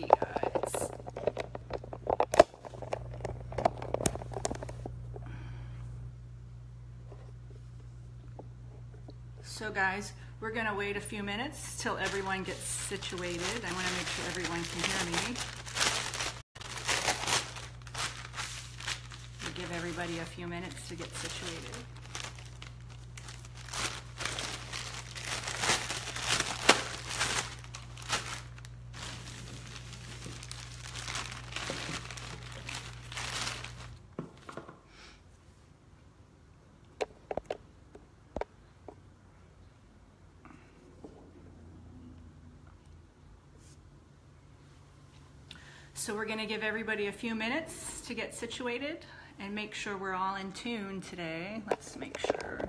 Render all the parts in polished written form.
see, guys. So guys, we're gonna wait a few minutes till everyone gets situated. I wanna make sure everyone can hear me. We'll give everybody a few minutes to get situated. So we're gonna give everybody a few minutes to get situated and make sure we're all in tune today. Let's make sure.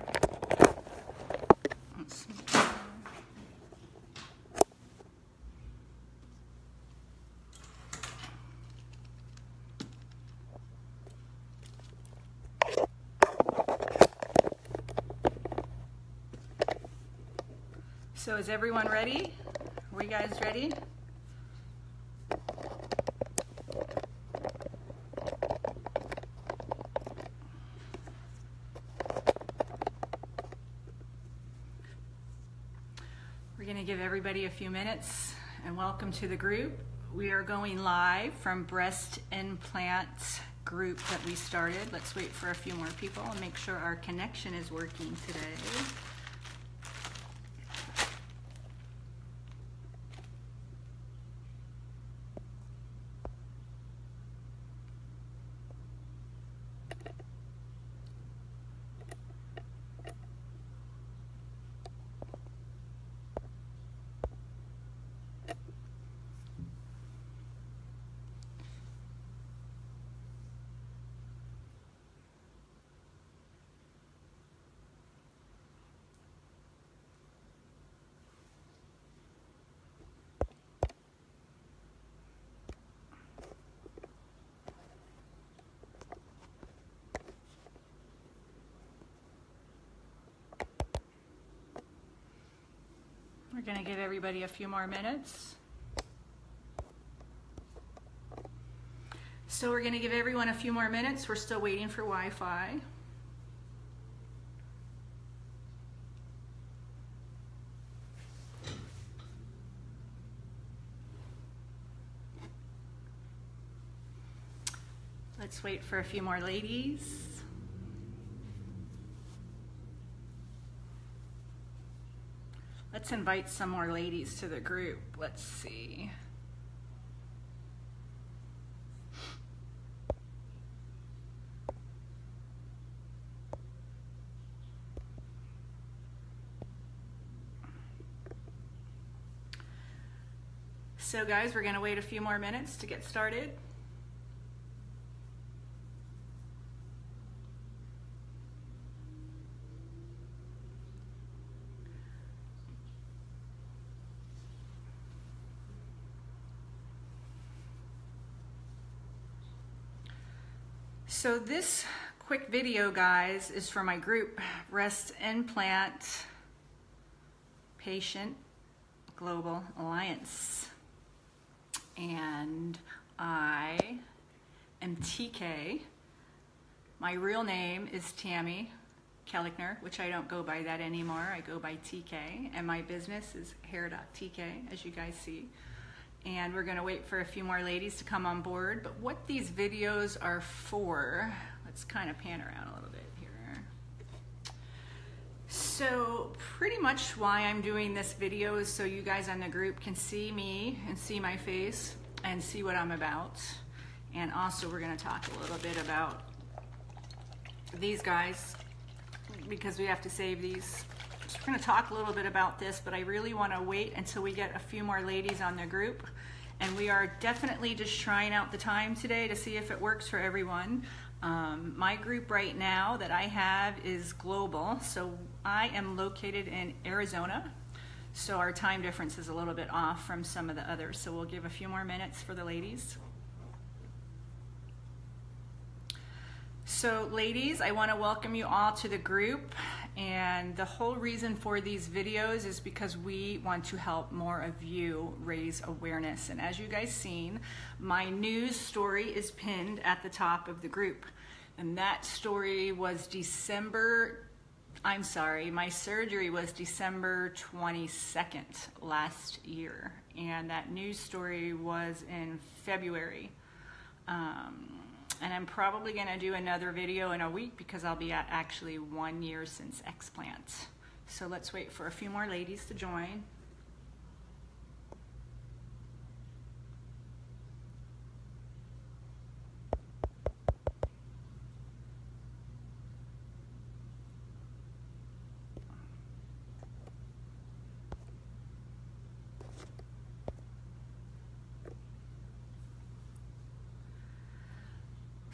So is everyone ready? Are you guys ready? We're going to give everybody a few minutes and welcome to the group. We are going live from breast implant group that we started. Let's wait for a few more people and make sure our connection is working today. We're going to give everybody a few more minutes. So we're going to give everyone a few more minutes. We're still waiting for Wi-Fi. Let's wait for a few more ladies. Let's invite some more ladies to the group. Let's see. So guys, we're going to wait a few more minutes to get started. So this quick video, guys, is for my group, Breast Implant Patient Global Alliance. And I am TK. My real name is Tammy Kellichner, which I don't go by that anymore. I go by TK. And my business is HairDoc TK, as you guys see. And we're gonna wait for a few more ladies to come on board. But what these videos are for, let's kind of pan around a little bit here. So pretty much why I'm doing this video is so you guys on the group can see me and see my face and see what I'm about. And also we're gonna talk a little bit about these guys because we have to save these. So we're going to talk a little bit about this, but I really want to wait until we get a few more ladies on the group. And we are definitely just trying out the time today to see if it works for everyone. My group right now that I have is global. So I am located in Arizona. So our time difference is a little bit off from some of the others. So we'll give a few more minutes for the ladies. So ladies, I want to welcome you all to the group. And the whole reason for these videos is because we want to help more of you raise awareness. And as you guys seen, my news story is pinned at the top of the group. And that story was my surgery was December 22nd last year. And that news story was in February. And I'm probably gonna do another video in a week because I'll be at actually 1 year since explant. So let's wait for a few more ladies to join.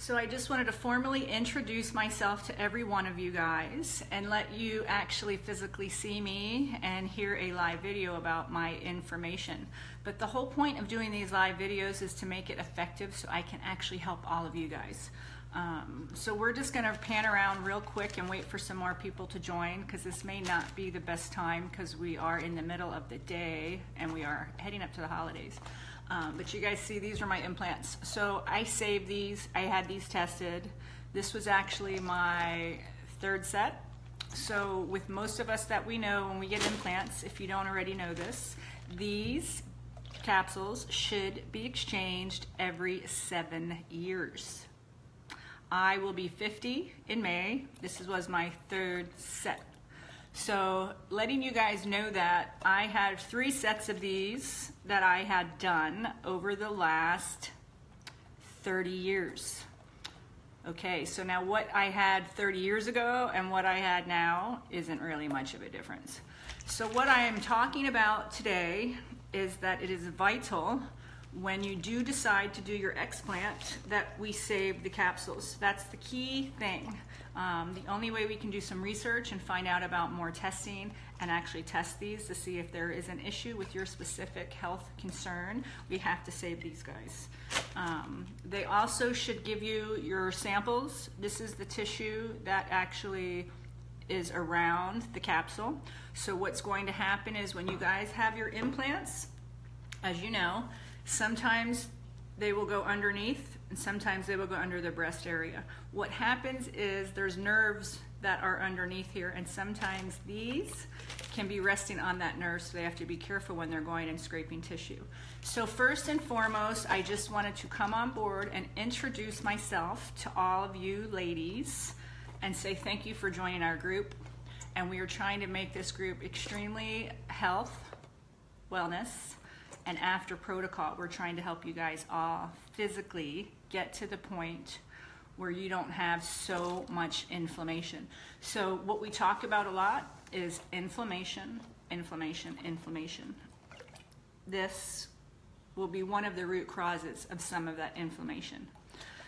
So I just wanted to formally introduce myself to every one of you guys and let you actually physically see me and hear a live video about my information. But the whole point of doing these live videos is to make it effective so I can actually help all of you guys. So we're just gonna pan around real quick and wait for some more people to join because this may not be the best time because we are in the middle of the day and we are heading up to the holidays. But you guys see, these are my implants. So I saved these, I had these tested. This was actually my 3rd set. So with most of us that we know when we get implants, if you don't already know this, these capsules should be exchanged every 7 years. I will be 50 in May. This was my 3rd set. So letting you guys know that I had 3 sets of these that I had done over the last 30 years. Okay, so now what I had 30 years ago and what I had now isn't really much of a difference. So what I am talking about today is that it is vital when you do decide to do your explant that we save the capsules. That's the key thing. The only way we can do some research and find out about more testing and actually test these to see if there is an issue with your specific health concern, we have to save these guys. They also should give you your samples. This is the tissue that actually is around the capsule. So what's going to happen is when you guys have your implants, as you know, sometimes they will go underneath and sometimes they will go under the breast area. What happens is there's nerves that are underneath here and sometimes these can be resting on that nerve, so they have to be careful when they're going and scraping tissue. So first and foremost, I just wanted to come on board and introduce myself to all of you ladies and say thank you for joining our group. And we are trying to make this group extremely health, wellness, and after protocol. We're trying to help you guys all physically get to the point where you don't have so much inflammation. So what we talk about a lot is inflammation, inflammation, inflammation. This will be one of the root causes of some of that inflammation.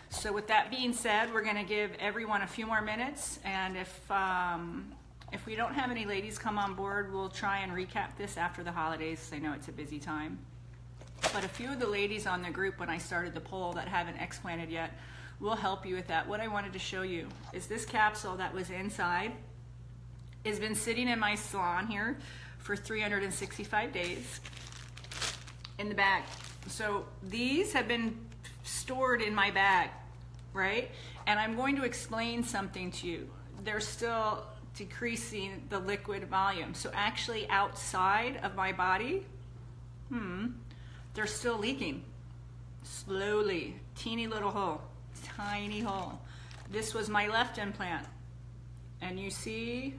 So with that being said, we're gonna give everyone a few more minutes, and if we don't have any ladies come on board, we'll try and recap this after the holidays. I know it's a busy time. But a few of the ladies on the group when I started the poll that haven't explanted yet will help you with that. What I wanted to show you is this capsule that was inside has been sitting in my salon here for 365 days in the bag. So these have been stored in my bag, right? And I'm going to explain something to you. They're still decreasing the liquid volume. So actually outside of my body, they're still leaking slowly. Teeny little hole, tiny hole. This was my left implant, and you see,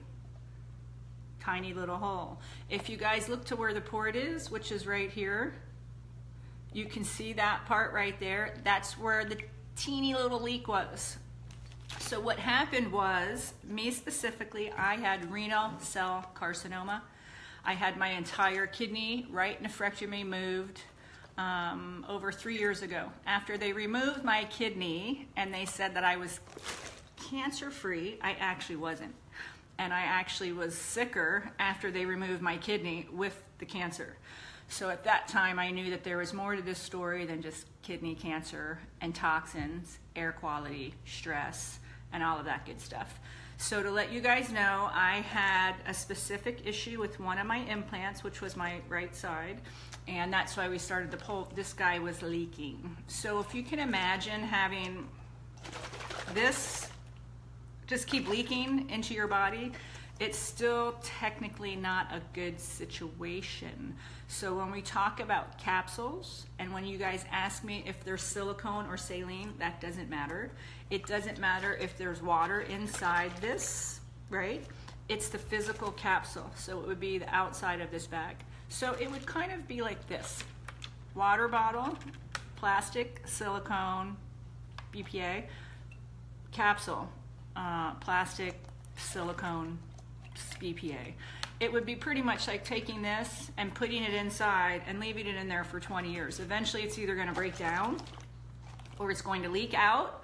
tiny little hole. If you guys look to where the port is, which is right here, you can see that part right there. That's where the teeny little leak was. So what happened was, me specifically, I had renal cell carcinoma. I had my entire kidney, right nephrectomy, moved over 3 years ago. After they removed my kidney and they said that I was cancer-free, I actually wasn't. And I actually was sicker after they removed my kidney with the cancer. So at that time, I knew that there was more to this story than just kidney cancer and toxins, air quality, stress, and all of that good stuff. So to let you guys know, I had a specific issue with one of my implants, which was my right side, and that's why we started the poll. This guy was leaking. So if you can imagine having this just keep leaking into your body, it's still technically not a good situation. So when we talk about capsules, and when you guys ask me if there's silicone or saline, that doesn't matter. It doesn't matter if there's water inside this, right? It's the physical capsule. So it would be the outside of this bag. So it would kind of be like this. Water bottle, plastic, silicone, BPA, capsule, plastic, silicone, BPA. It would be pretty much like taking this and putting it inside and leaving it in there for 20 years. Eventually it's either going to break down or it's going to leak out,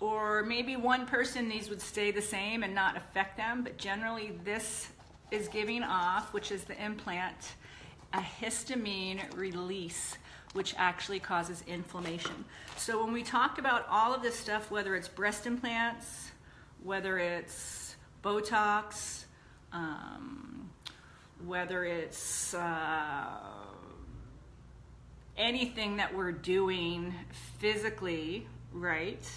or maybe one person, these would stay the same and not affect them, but generally this is giving off, which is the implant, a histamine release, which actually causes inflammation. So when we talk about all of this stuff, whether it's breast implants, whether it's Botox, whether it's anything that we're doing physically, right?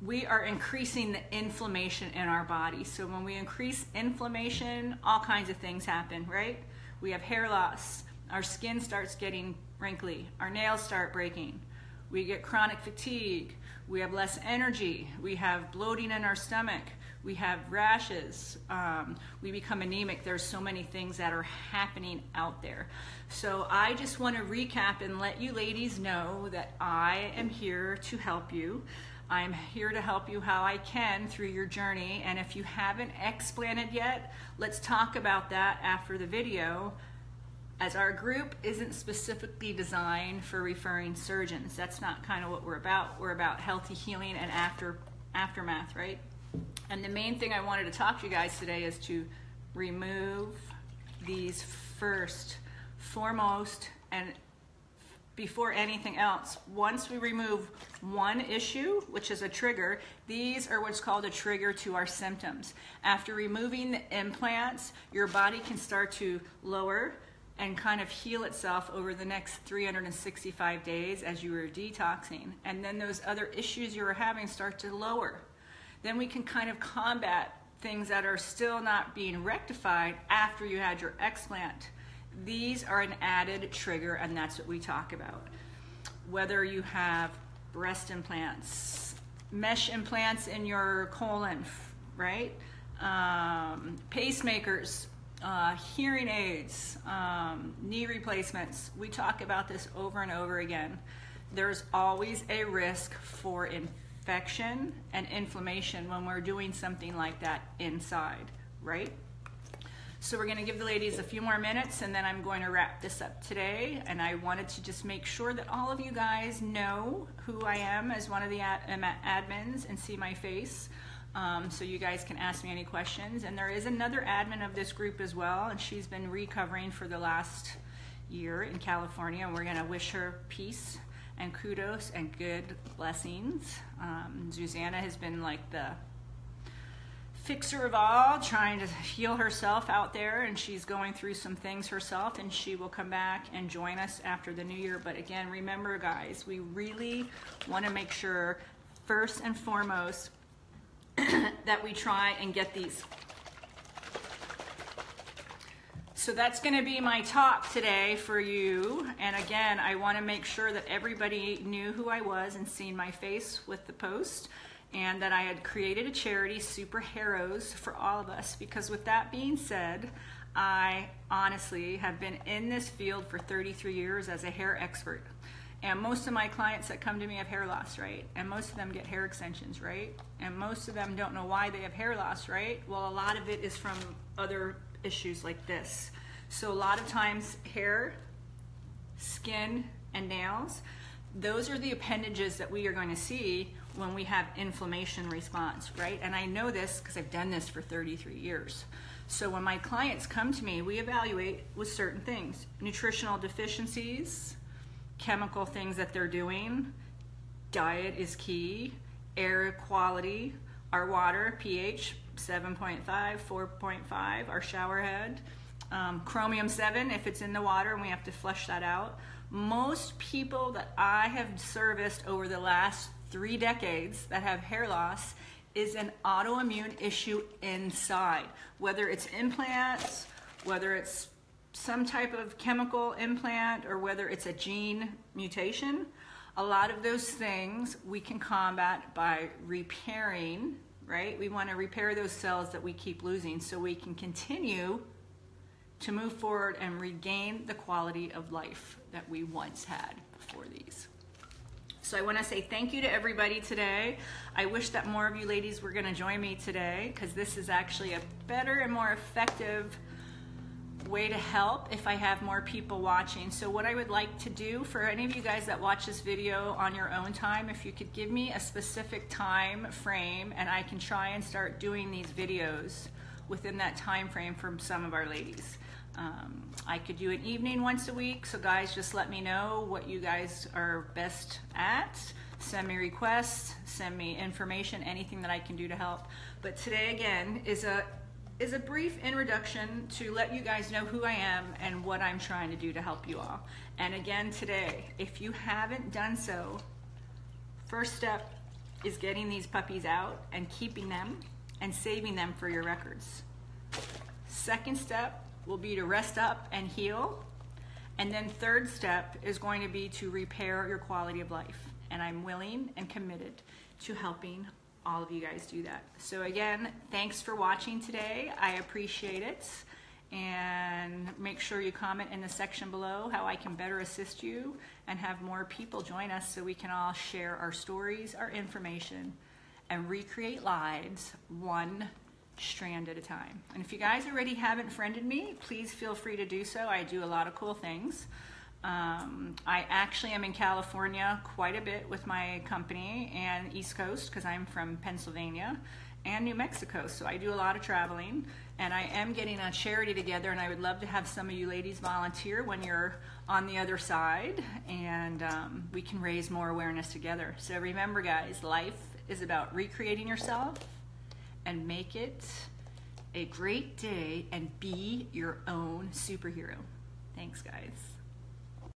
We are increasing the inflammation in our body. So when we increase inflammation, all kinds of things happen, right? We have hair loss, our skin starts getting wrinkly, our nails start breaking, we get chronic fatigue, we have less energy, we have bloating in our stomach, we have rashes, we become anemic. There's so many things that are happening out there. So I just want to recap and let you ladies know that I am here to help you. I'm here to help you how I can through your journey. And if you haven't explanted yet, let's talk about that after the video, as our group isn't specifically designed for referring surgeons. That's not kind of what we're about. We're about healthy healing and aftermath, right? And the main thing I wanted to talk to you guys today is to remove these first, foremost, and before anything else. Once we remove one issue, which is a trigger, these are what's called a trigger to our symptoms. After removing the implants, your body can start to lower and kind of heal itself over the next 365 days as you are detoxing. And then those other issues you were having start to lower. Then we can kind of combat things that are still not being rectified after you had your explant. These are an added trigger, and that's what we talk about. Whether you have breast implants, mesh implants in your colon, right? Pacemakers, hearing aids, knee replacements. We talk about this over and over again. There's always a risk for infection and inflammation when we're doing something like that inside, right? So we're going to give the ladies a few more minutes and then I'm going to wrap this up today. And I wanted to just make sure that all of you guys know who I am as one of the admins and see my face. So you guys can ask me any questions. And there is another admin of this group as well, and she's been recovering for the last year in California, and we're going to wish her peace and kudos and good blessings. Susanna has been like the fixer of all, trying to heal herself out there, and she's going through some things herself, and she will come back and join us after the new year. But again, remember guys, we really want to make sure first and foremost that we try and get these. So that's going to be my talk today for you. And again, I want to make sure that everybody knew who I was and seen my face with the post, and that I had created a charity, Super Heroes, for all of us. Because with that being said, I honestly have been in this field for 33 years as a hair expert. And most of my clients that come to me have hair loss, right? And most of them get hair extensions, right? And most of them don't know why they have hair loss, right? Well, a lot of it is from other issues like this. So a lot of times hair, skin, and nails, those are the appendages that we are going to see when we have inflammation response, right? And I know this because I've done this for 33 years. So when my clients come to me, we evaluate with certain things: nutritional deficiencies, chemical things that they're doing, diet is key, air quality, our water, pH, 7.5, 4.5, our shower head. Chromium 7 if it's in the water and we have to flush that out. Most people that I have serviced over the last 3 decades that have hair loss is an autoimmune issue inside. Whether it's implants, whether it's some type of chemical implant, or whether it's a gene mutation, a lot of those things we can combat by repairing, right? We want to repair those cells that we keep losing so we can continue to move forward and regain the quality of life that we once had before these. So I want to say thank you to everybody today. I wish that more of you ladies were going to join me today, because this is actually a better and more effective way to help if I have more people watching. So what I would like to do for any of you guys that watch this video on your own time, if you could give me a specific time frame and I can try and start doing these videos within that time frame for some of our ladies. I could do an evening once a week, so guys, just let me know what you guys are best at. Send me requests, send me information, anything that I can do to help. But today again is a brief introduction to let you guys know who I am and what I'm trying to do to help you all. And again today, if you haven't done so, first step is getting these puppies out and keeping them and saving them for your records. Second step will be to rest up and heal. And then third step is going to be to repair your quality of life. And I'm willing and committed to helping all of you guys do that. So again, thanks for watching today. I appreciate it. And make sure you comment in the section below how I can better assist you and have more people join us so we can all share our stories, our information, and recreate lives one strand at a time. And if you guys already haven't friended me, please feel free to do so. I do a lot of cool things. I actually am in California quite a bit with my company, and East Coast because I'm from Pennsylvania, and New Mexico, so I do a lot of traveling. And I am getting a charity together, and I would love to have some of you ladies volunteer when you're on the other side, and we can raise more awareness together. So remember guys, life is about recreating yourself, and make it a great day and be your own superhero. Thanks guys.